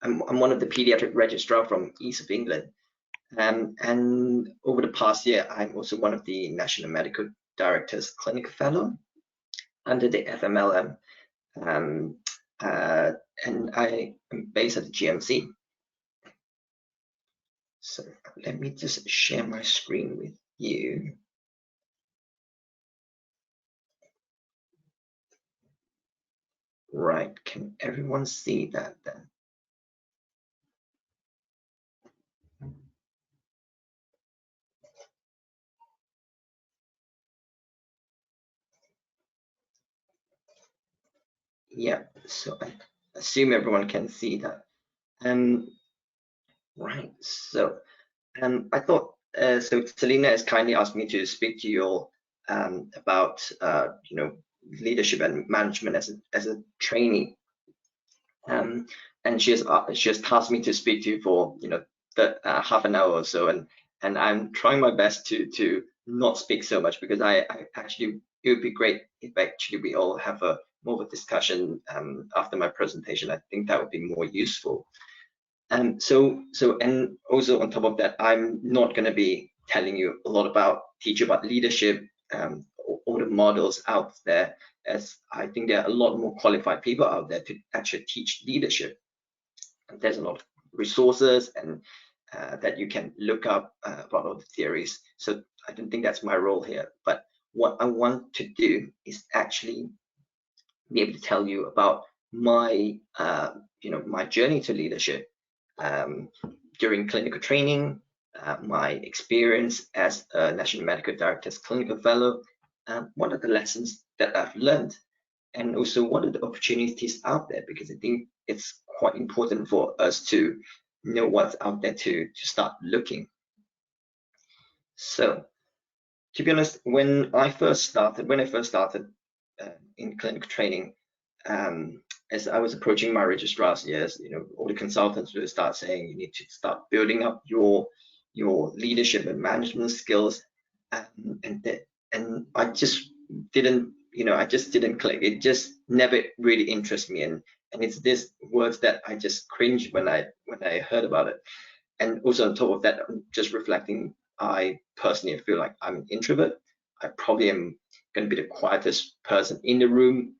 I'm one of the pediatric registrar from East of England. And over the past year, I'm also one of the National Medical Directors Clinical Fellow under the FMLM. And I am based at the GMC. So let me just share my screen with you. Right, can everyone see that then? Yeah, so I assume everyone can see that. Right, so I thought, so Selena has kindly asked me to speak to you all about, you know, leadership and management as a trainee. And she has tasked me to speak to you for, you know, half an hour or so, and I'm trying my best to not speak so much, because I actually, it would be great if actually we all have a more of a discussion after my presentation. I think that would be more useful. So and also on top of that, I'm not going to be telling you a lot about leadership or the models out there, as I think there are a lot more qualified people out there to actually teach leadership. And there's a lot of resources and that you can look up about all the theories. So I don't think that's my role here. But what I want to do is actually be able to tell you about my you know, my journey to leadership during clinical training, my experience as a National Medical Director's Clinical Fellow, what are the lessons that I've learned, and also what are the opportunities out there, because I think it's quite important for us to know what's out there to start looking. So, to be honest, when I first started in clinical training, as I was approaching my registrar's years, you know, all the consultants would start saying you need to start building up your leadership and management skills, and I just didn't, you know, I just didn't click. It just never really interested me, and it's this words that I just cringed when I heard about it. And also on top of that, I'm just reflecting, I personally feel like I'm an introvert. I probably am going to be the quietest person in the room,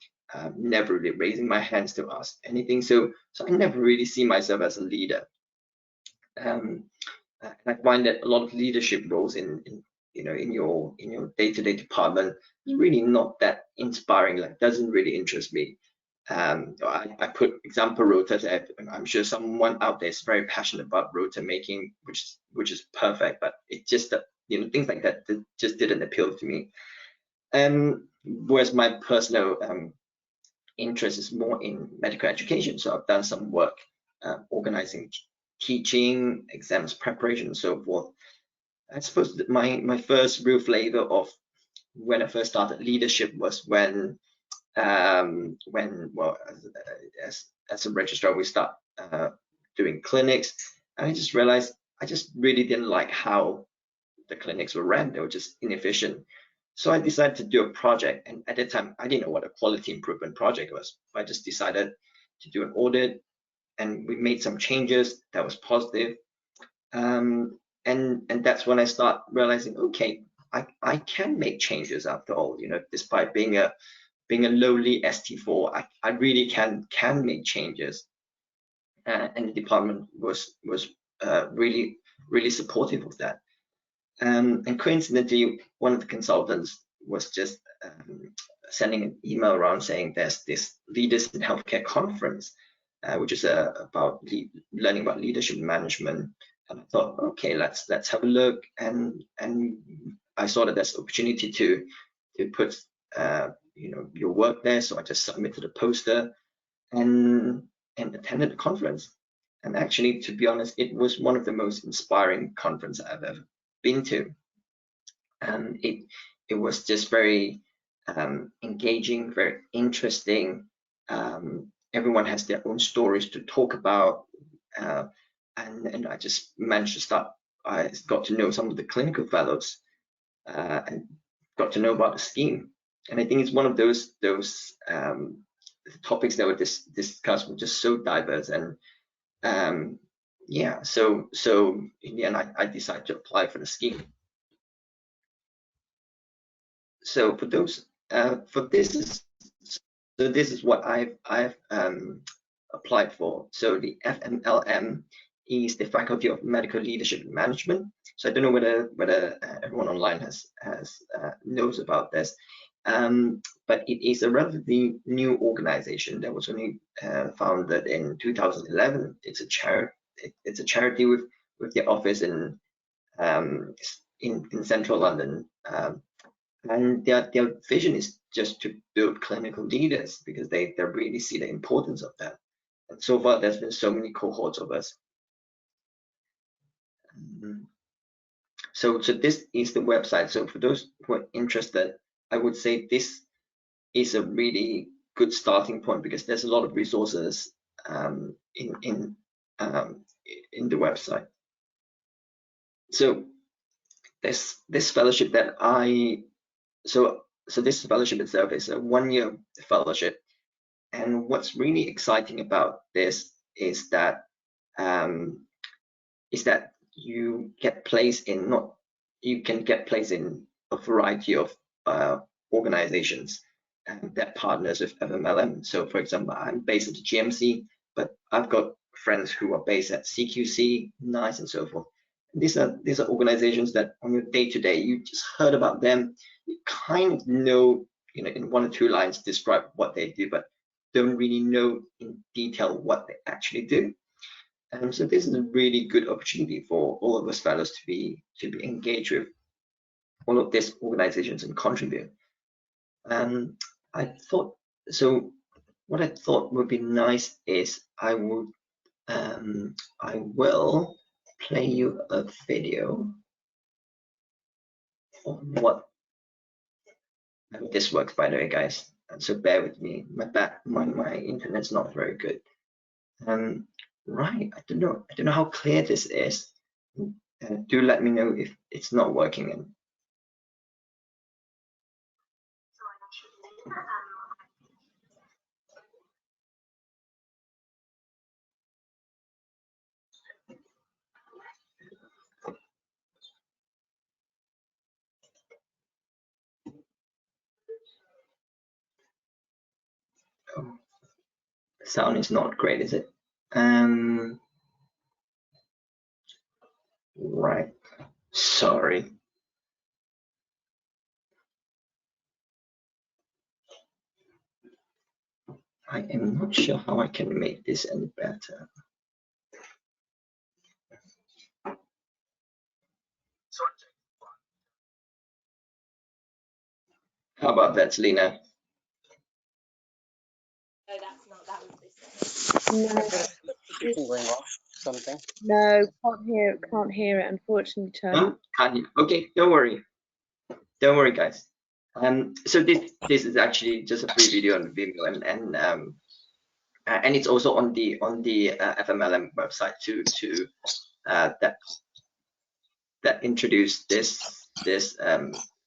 never really raising my hands to ask anything. So I never really see myself as a leader. And I find that a lot of leadership roles in you know, in your day-to-day department is really not that inspiring. Like, doesn't really interest me. I put example rotas. I'm sure someone out there is very passionate about rota making, which is perfect, but it just, you know, things like that just didn't appeal to me. Whereas my personal interest is more in medical education, so I've done some work organizing teaching, exams preparation, and so forth. I suppose that my first real flavor of when I first started leadership was when well, as a registrar, we start doing clinics, and I just realized I just really didn't like how the clinics were ran. They were just inefficient. So I decided to do a project, and at that time I didn't know what a quality improvement project was. I just decided to do an audit, and we made some changes that was positive. And that's when I start realizing, okay, I can make changes after all. You know, despite being a lowly ST4, I really can make changes. And the department was really supportive of that. And coincidentally, one of the consultants was just sending an email around saying there's this Leaders in Healthcare conference, which is about learning about leadership management. And I thought, okay, let's have a look. And I saw that there's opportunity to put you know, your work there. So I just submitted a poster and attended the conference. And actually, to be honest, it was one of the most inspiring conferences I've ever been to. And it was just very engaging, very interesting. Everyone has their own stories to talk about, and I just managed to start. I got to know some of the clinical fellows and got to know about the scheme. And I think it's one of those topics that were discussed were just so diverse, and yeah, so in the end, I decided to apply for the scheme. So for those, this is what I've applied for. So the FMLM is the Faculty of Medical Leadership and Management. So I don't know whether everyone online has knows about this, but it is a relatively new organization that was only founded in 2011. It's a charity with the office in central London. And their vision is just to build clinical leaders, because they really see the importance of that. And so far, there's been so many cohorts of us. So this is the website. So for those who are interested, I would say this is a really good starting point, because there's a lot of resources in the website. So this fellowship that so this fellowship itself is a 1-year fellowship, and what's really exciting about this is that you get placed in a variety of organizations that partners with FMLM. So for example, I'm based at the GMC, but I've got friends who are based at CQC, NICE, and so forth. These are organizations that on your day-to-day, you just heard about them, you kind of know, in 1 or 2 lines describe what they do, but don't really know in detail what they actually do. So this is a really good opportunity for all of us fellows to be engaged with all of these organizations and contribute. What I thought would be nice is I will play you a video of what this works, by the way, guys. So bear with me. My internet's not very good. Right, I don't know how clear this is. Do let me know if it's not working. Oh, the sound is not great, is it? Right, sorry. I am not sure how I can make this any better. How about that, Selena? No, that's not. That was this. Something going on. Something. No, can't hear it, unfortunately, Tony. Oh, can't you? Okay, don't worry. Don't worry, guys. So this is actually just a free video on Vimeo, and it's also on the FMLM website to that introduced this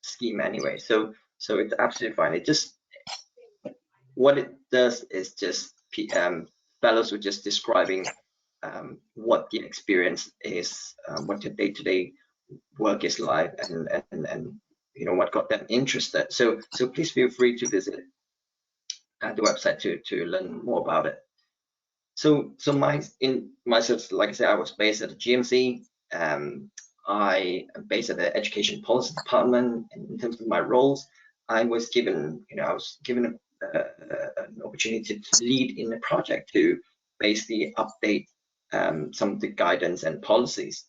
scheme anyway. So it's absolutely fine. It just, what it does is just fellows were just describing what the experience is, what your day-to-day work is like, and what got them interested. So please feel free to visit the website to learn more about it. So myself, like I said, I was based at the GMC. I am based at the Education Policy Department. And in terms of my roles, I was given an opportunity to lead in a project to basically update some of the guidance and policies.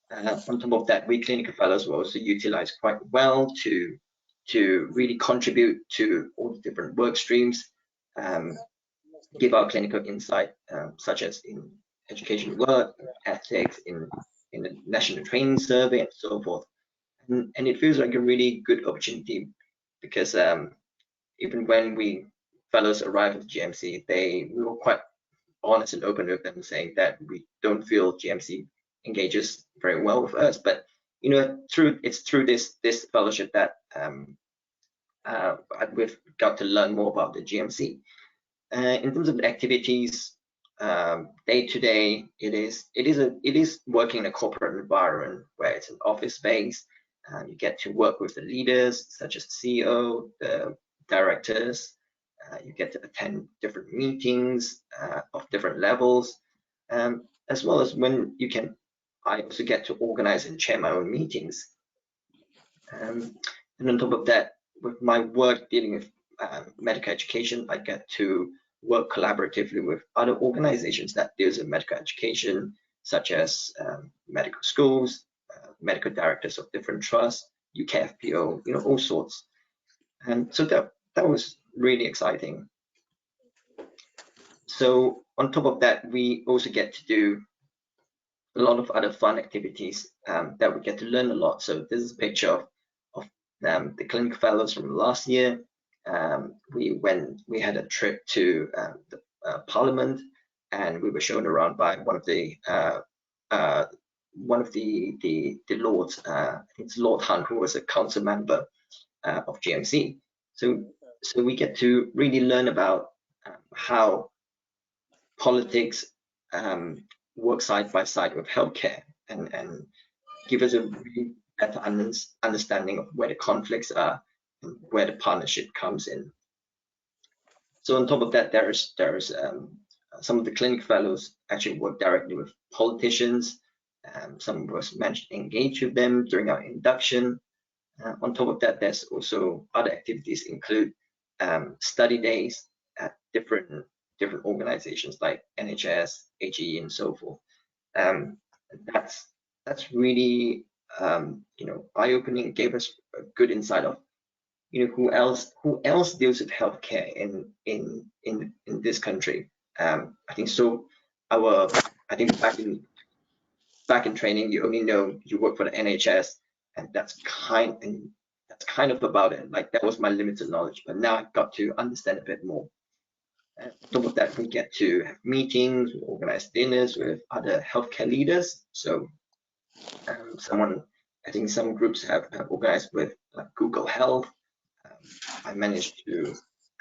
On top of that, we clinical fellows were also utilized quite well to really contribute to all the different work streams, give our clinical insight, such as in education work, ethics, in the national training survey, and so forth. And it feels like a really good opportunity, because even when we fellows arrived at GMC, we were quite honest and open with them, saying that we don't feel GMC engages very well with us. But it's through this fellowship that we've got to learn more about the GMC. In terms of the activities, day to day, it is working in a corporate environment where it's an office space. You get to work with the leaders, such as the CEO, the directors. You get to attend different meetings of different levels, as well as I also get to organize and chair my own meetings. And on top of that, with my work dealing with medical education, I get to work collaboratively with other organizations that deals with medical education, such as medical schools, medical directors of different trusts, UKFPO, all sorts. And so that was really exciting. So on top of that, we also get to do a lot of other fun activities that we get to learn a lot. So this is a picture of the clinical fellows from last year. We had a trip to the Parliament, and we were shown around by one of the lords. I think it's Lord Hunt, who was a council member of GMC. So we get to really learn about how politics work side by side with healthcare, and give us a really better understanding of where the conflicts are and where the partnership comes in. So on top of that, there's some of the clinic fellows actually work directly with politicians. Some of us managed to engage with them during our induction. On top of that, there's also other activities include study days at different organizations like NHS, HE, and so forth. That's really eye-opening. Gave us a good insight of who else deals with healthcare in this country. I think so. I think back in training, you only know you work for the NHS, and that's kind of about it. Like, that was my limited knowledge, but now I've got to understand a bit more. On top of that, we get to have meetings, we organize dinners with other healthcare leaders. So I think some groups have organized with like Google Health.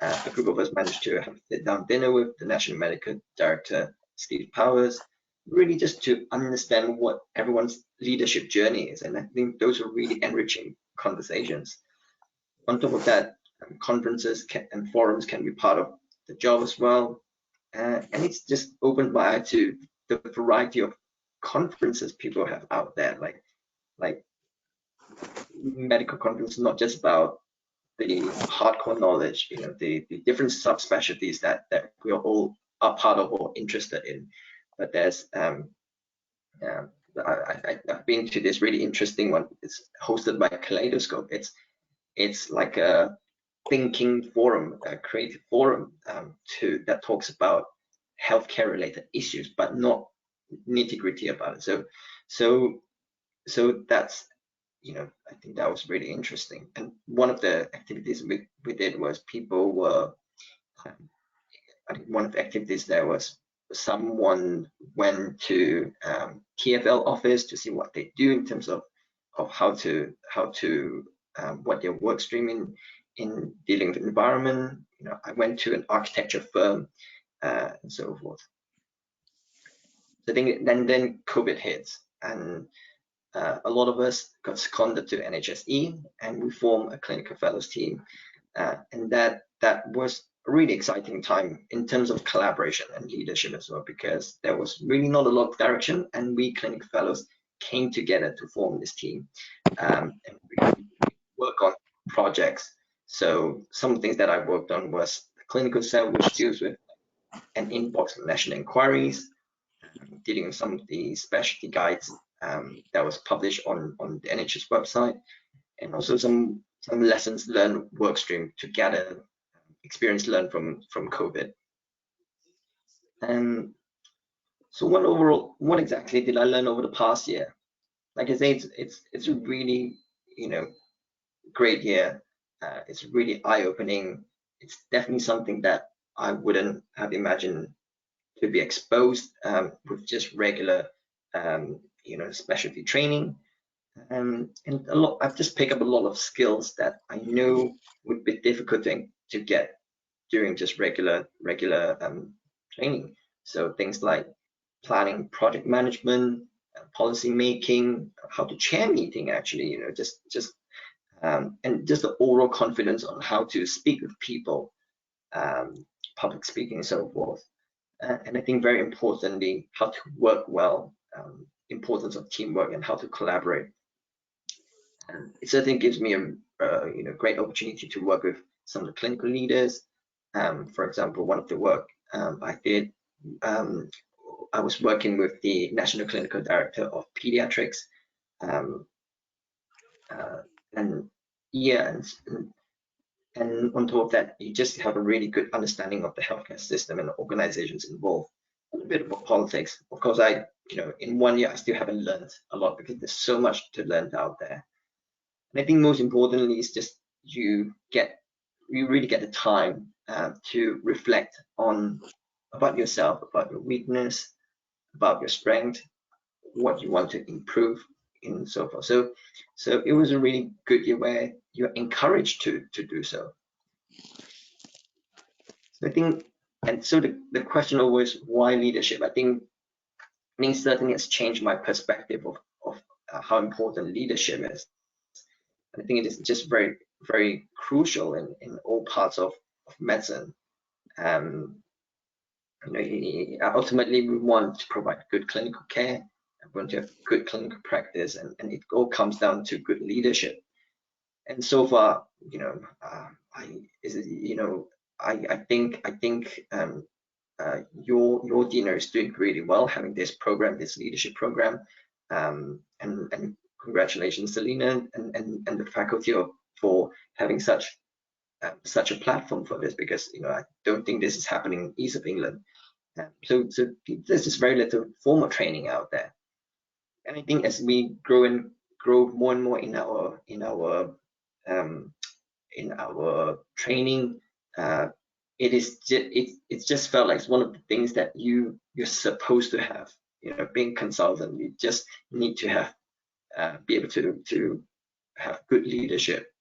A group of us managed to have a sit-down dinner with the National Medical Director, Steve Powers, really just to understand what everyone's leadership journey is. And I think those are really enriching conversations. On top of that, conferences and forums can be part of the job as well. And it's just opened my eye to the variety of conferences people have out there, like medical conferences, not just about the hardcore knowledge, the different subspecialties that we all are part of or interested in. But there's I've been to this really interesting one. It's hosted by Kaleidoscope. It's like a thinking forum, a creative forum that talks about healthcare related issues, but not nitty-gritty about it. So that's, I think that was really interesting. And one of the activities we did was people were, I think one of the activities there was someone went to TfL office to see what they do in terms of how to what their work stream in dealing with the environment. I went to an architecture firm and so forth. So I think then COVID hits, and a lot of us got seconded to NHSE, and we formed a clinical fellows team, and that was a really exciting time in terms of collaboration and leadership as well, because there was really not a lot of direction, and we clinical fellows came together to form this team, and we work on projects. So some things that I worked on was the clinical cell, which deals with an inbox of national inquiries, dealing with some of the specialty guides that was published on the NHS website, and also some lessons learned work stream to gather experience learned from COVID. And so what exactly did I learn over the past year? Like I say, it's a really great year. It's really eye-opening. It's definitely something that I wouldn't have imagined to be exposed with just regular specialty training. And I've just picked up a lot of skills that I know would be difficult to get during just regular training. So things like planning, project management, policy making, how to chair meeting actually, and just the overall confidence on how to speak with people, public speaking and so forth. And I think very importantly, how to work well, importance of teamwork and how to collaborate. And it certainly gives me a great opportunity to work with some of the clinical leaders. For example, one of the work I did, I was working with the National Clinical Director of Pediatrics, and yeah, and on top of that, you just have a really good understanding of the healthcare system and the organizations involved. A little bit about politics. Of course, in 1 year, I still haven't learned a lot because there's so much to learn out there. And I think most importantly is just you really get the time to reflect about yourself, about your weakness, about your strength, what you want to improve, and so forth. So it was a really good year where you're encouraged to do so. So I think, and so the question always, why leadership? I think certainly has changed my perspective of how important leadership is. And I think it is just very, very crucial in all parts of medicine. Ultimately, we want to provide good clinical care. We want to have good clinical practice, and it all comes down to good leadership. And so far, I think your dean is doing really well having this program, this leadership program, and congratulations, Selina, and the faculty for having such a platform for this, because I don't think this is happening in East of England. So there's just very little formal training out there, and I think as we grow more and more in our training, it's just felt like it's one of the things that you're supposed to have. Being consultant, you just need to have be able to have good leadership.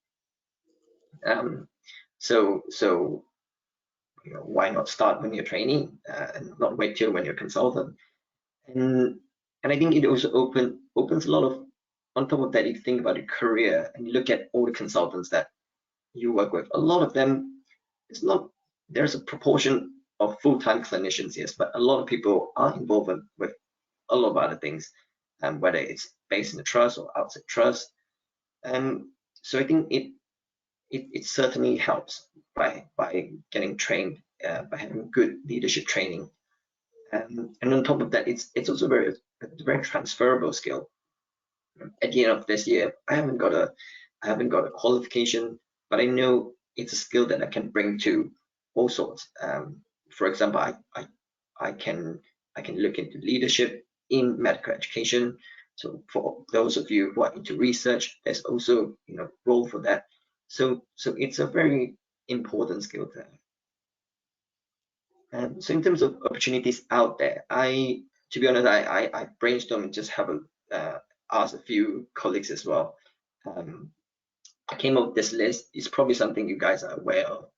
So why not start when you're training and not wait till when you're consultant? And I think it also opens a lot of. On top of that, if you think about your career and you look at all the consultants that you work with, a lot of them, there's a proportion of full-time clinicians, yes, but a lot of people are involved with a lot of other things, whether it's based in the trust or outside trust. So I think it certainly helps by getting trained, by having good leadership training. And on top of that, it's also a very transferable skill. At the end of this year, I haven't got a qualification, but I know it's a skill that I can bring to all sorts. For example, I can look into leadership in medical education. So for those of you who are into research, there's also role for that. So it's a very important skill to have. So in terms of opportunities out there, to be honest, I brainstormed and just have asked a few colleagues as well. I came up with this list. It's probably something you guys are aware of.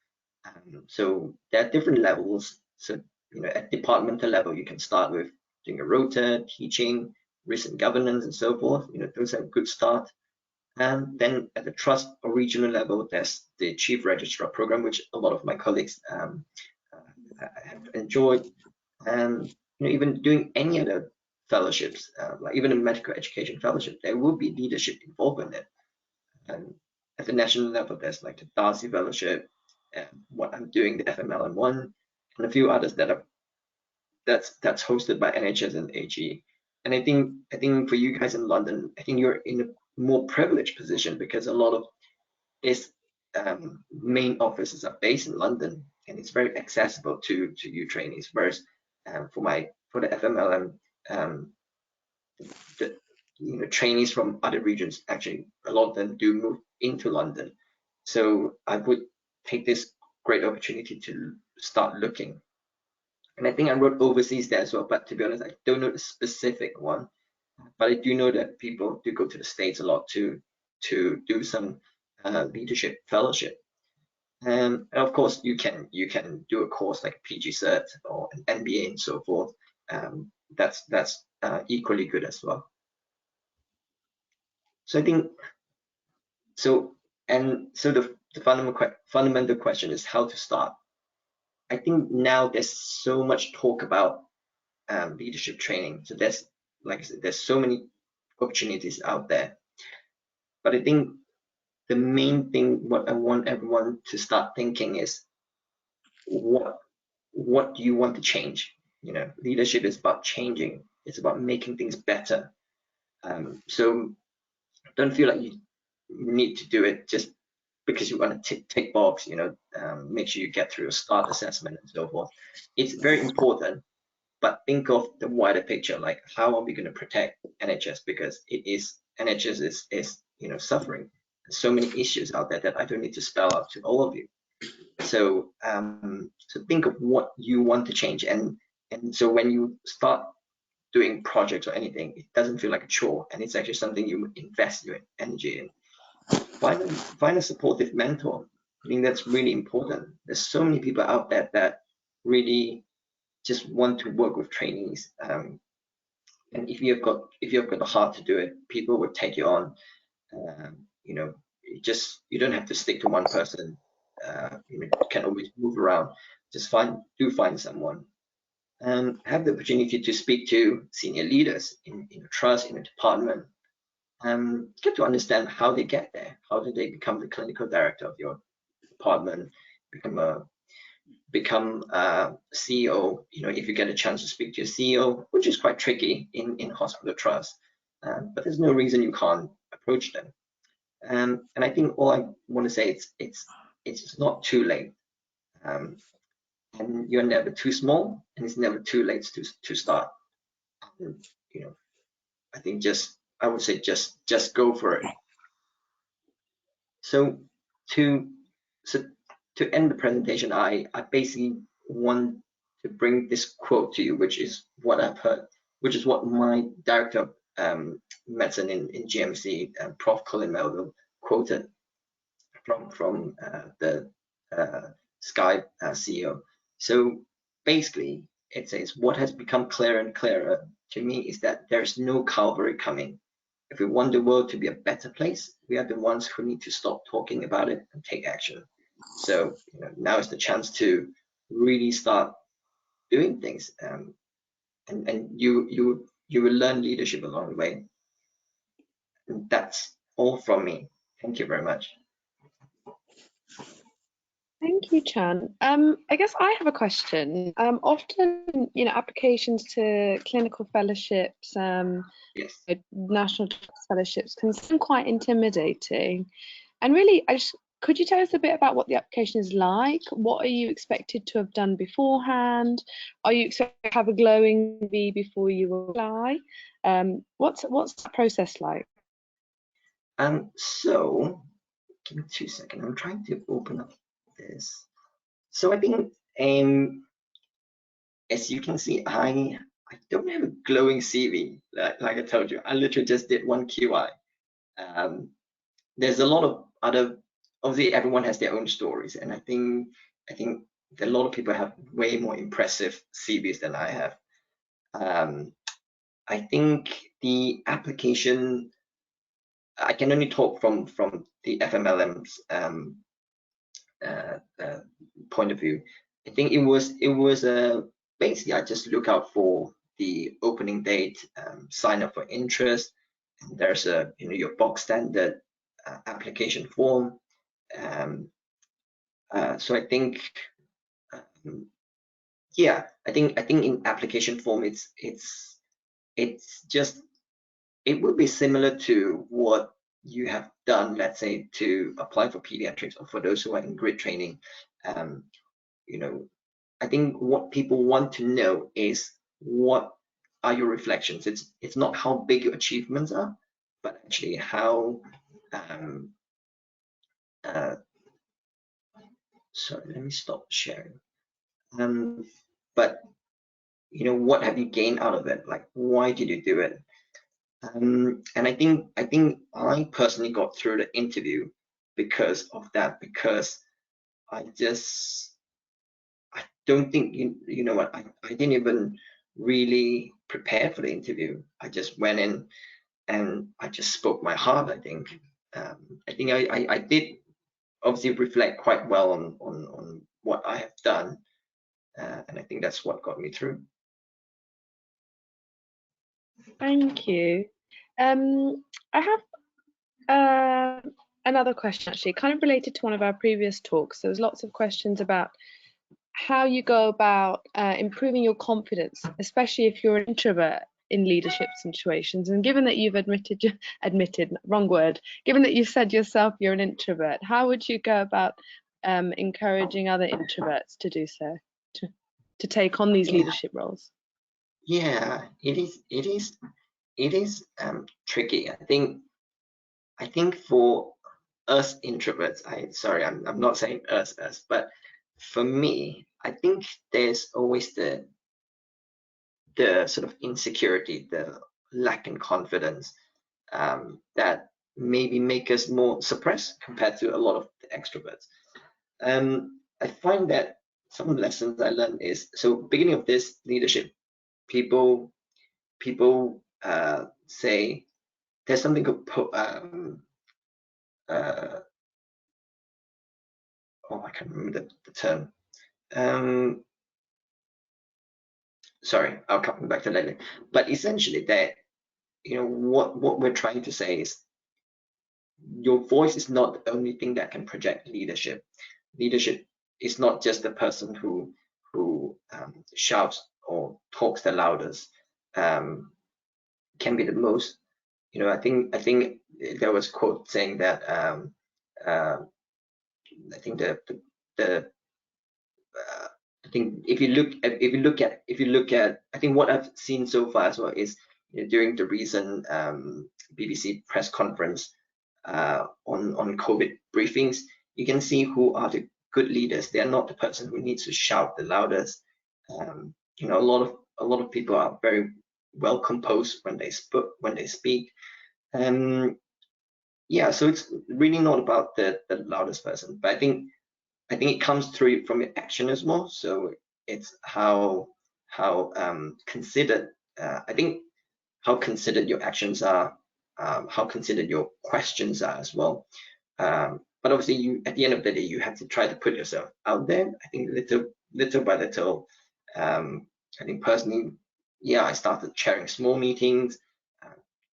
So there are different levels. So at departmental level, you can start with doing a rota, teaching, risk and governance, and so forth. Those are a good start. And then at the trust or regional level, there's the chief registrar program, which a lot of my colleagues have enjoyed. And even doing any other fellowships, like even a medical education fellowship, there will be leadership involved in it. And at the national level, there's like the Darcy Fellowship, and what I'm doing, the FMLM1, and a few others that's hosted by NHS and AG. And I think for you guys in London, I think you're in a more privileged position because a lot of its main offices are based in London, and it's very accessible to you trainees. Whereas for the FMLM, the trainees from other regions, actually a lot of them do move into London. So I would take this great opportunity to start looking. And I think I wrote overseas there as well, but to be honest, I don't know the specific one. But I do know that people do go to the States a lot to do some leadership fellowship. And of course, you can do a course like PG Cert or an MBA and so forth. That's equally good as well. So I think so. And so the fundamental question is how to start. I think now there's so much talk about leadership training. So there's, like I said, there's so many opportunities out there. But I think the main thing, what I want everyone to start thinking is, what do you want to change? You know, leadership is about changing. It's about making things better. So don't feel like you need to do it just because you want to tick box. You know, make sure you get through a START assessment and so forth. It's very important, but think of the wider picture. Like, how are we going to protect NHS? Because NHS is suffering. There's so many issues out there that I don't need to spell out to all of you. So so think of what you want to change, and so when you start doing projects or anything, it doesn't feel like a chore, and it's actually something you invest your energy in. Find a supportive mentor. I think that's really important. There's so many people out there that really just want to work with trainees, and if you've got the heart to do it, people will take you on. You know, you don't have to stick to one person. You can always move around. Just find someone, and have the opportunity to speak to senior leaders in a trust, in a department, and get to understand how they get there. How do they become the clinical director of your department, become a CEO? You know, if you get a chance to speak to your CEO, which is quite tricky in hospital trust, but there's no reason you can't approach them. And I think all I want to say is it's not too late, and you're never too small, and it's never too late to start. And, you know, I think I would say just go for it. So to end the presentation, I basically want to bring this quote to you, which is what I've heard, which is what my director of medicine in GMC, Prof. Colin Melville, quoted from the Sky CEO. So basically, it says, what has become clearer and clearer to me is that there's no Calvary coming. If we want the world to be a better place, we are the ones who need to stop talking about it and take action. So now is the chance to really start doing things, and you will learn leadership along the way. And that's all from me. Thank you very much. Thank you, Chan. I guess I have a question. Often, applications to clinical fellowships, Yes. national fellowships can seem quite intimidating. And really, could you tell us a bit about what the application is like? What are you expected to have done beforehand? Are you expected to have a glowing CV before you apply? What's the process like? So give me 2 seconds. I'm trying to open up this. So I think, as you can see, I don't have a glowing CV. Like I told you, I literally just did one QI. There's a lot of other. Obviously, everyone has their own stories, and I think a lot of people have way more impressive CVs than I have. I think the application, I can only talk from the FMLM's point of view. I think it was basically, I just look out for the opening date, sign up for interest, and there's your box standard application form. So I think yeah, I think in application form it's just, it would be similar to what you have done, let's say, to apply for pediatrics, or for those who are in grid training. I think what people want to know is, what are your reflections? It's not how big your achievements are, but actually how sorry, let me stop sharing. But what have you gained out of it? Like, why did you do it? And I think I personally got through the interview because of that, because I don't think you know what, I didn't even really prepare for the interview. I just went in and I just spoke my heart. I think I did obviously reflect quite well on what I have done, and I think that's what got me through. Thank you. I have another question, actually, kind of related to one of our previous talks. There was lots of questions about how you go about improving your confidence, especially if you're an introvert in leadership situations. And given that you've admitted, wrong word, given that you've said yourself you're an introvert, how would you go about encouraging other introverts to do so, to take on these leadership roles? Yeah, it is tricky. I think for us introverts, I'm not saying us, but for me, I think there's always the sort of insecurity, the lack in confidence, that maybe make us more suppressed compared to a lot of the extroverts. I find that some of the lessons I learned is, so beginning of this leadership, people say there's something called I can't remember the term. Sorry, I'll come back to that later. But essentially, that what we're trying to say is, your voice is not the only thing that can project leadership. Leadership is not just the person who shouts or talks the loudest. Can be the most. I think there was a quote saying that I think I think if you look at I think what I've seen so far as well is, during the recent BBC press conference on COVID briefings, you can see who are the good leaders. They are not the person who needs to shout the loudest. A lot of people are very well composed when they speak. Yeah, so it's really not about the loudest person, but I think it comes through from your action as well. So it's how considered, I think, how considered your actions are, how considered your questions are as well. But obviously, at the end of the day, you have to try to put yourself out there. I think little by little. I think personally, yeah, I started chairing small meetings,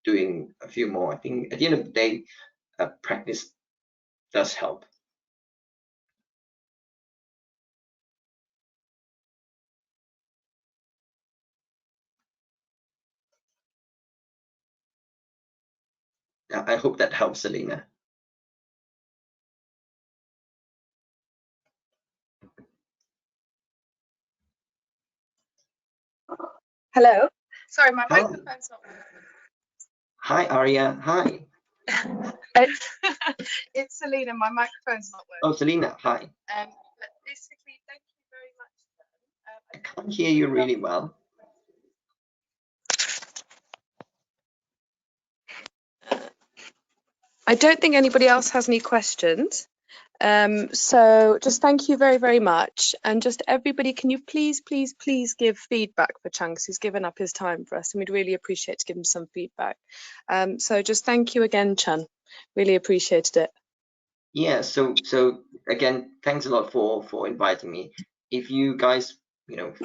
doing a few more. I think at the end of the day, practice does help. I hope that helps, Selena. Hello. Sorry, my microphone's not working. Hi, Arya. Hi. It's Selena. My microphone's not working. Oh, Selena. Hi. But basically, thank you very much. I can't hear you really well. I don't think anybody else has any questions. So just thank you very, very much. And just everybody, can you please give feedback for Chunks, who's given up his time for us, and we'd really appreciate to give him some feedback. So just thank you again, Chun. Really appreciated it. Yeah, so again, thanks a lot for inviting me. If you guys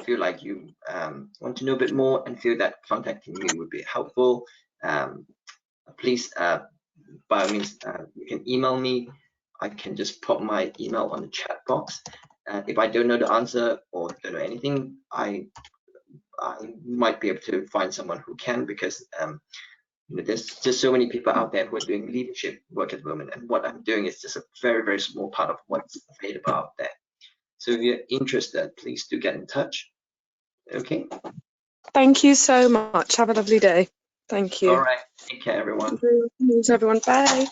feel like you want to know a bit more and feel that contacting me would be helpful, please by all means you can email me. I can just put my email on the chat box. If I don't know the answer or don't know anything, I might be able to find someone who can, because there's just so many people out there who are doing leadership work at the moment, and what I'm doing is just a very, very small part of what's available out there. So if you're interested, please do get in touch. Okay. Thank you so much. Have a lovely day. Thank you. All right. Take care, everyone. Everyone. Bye.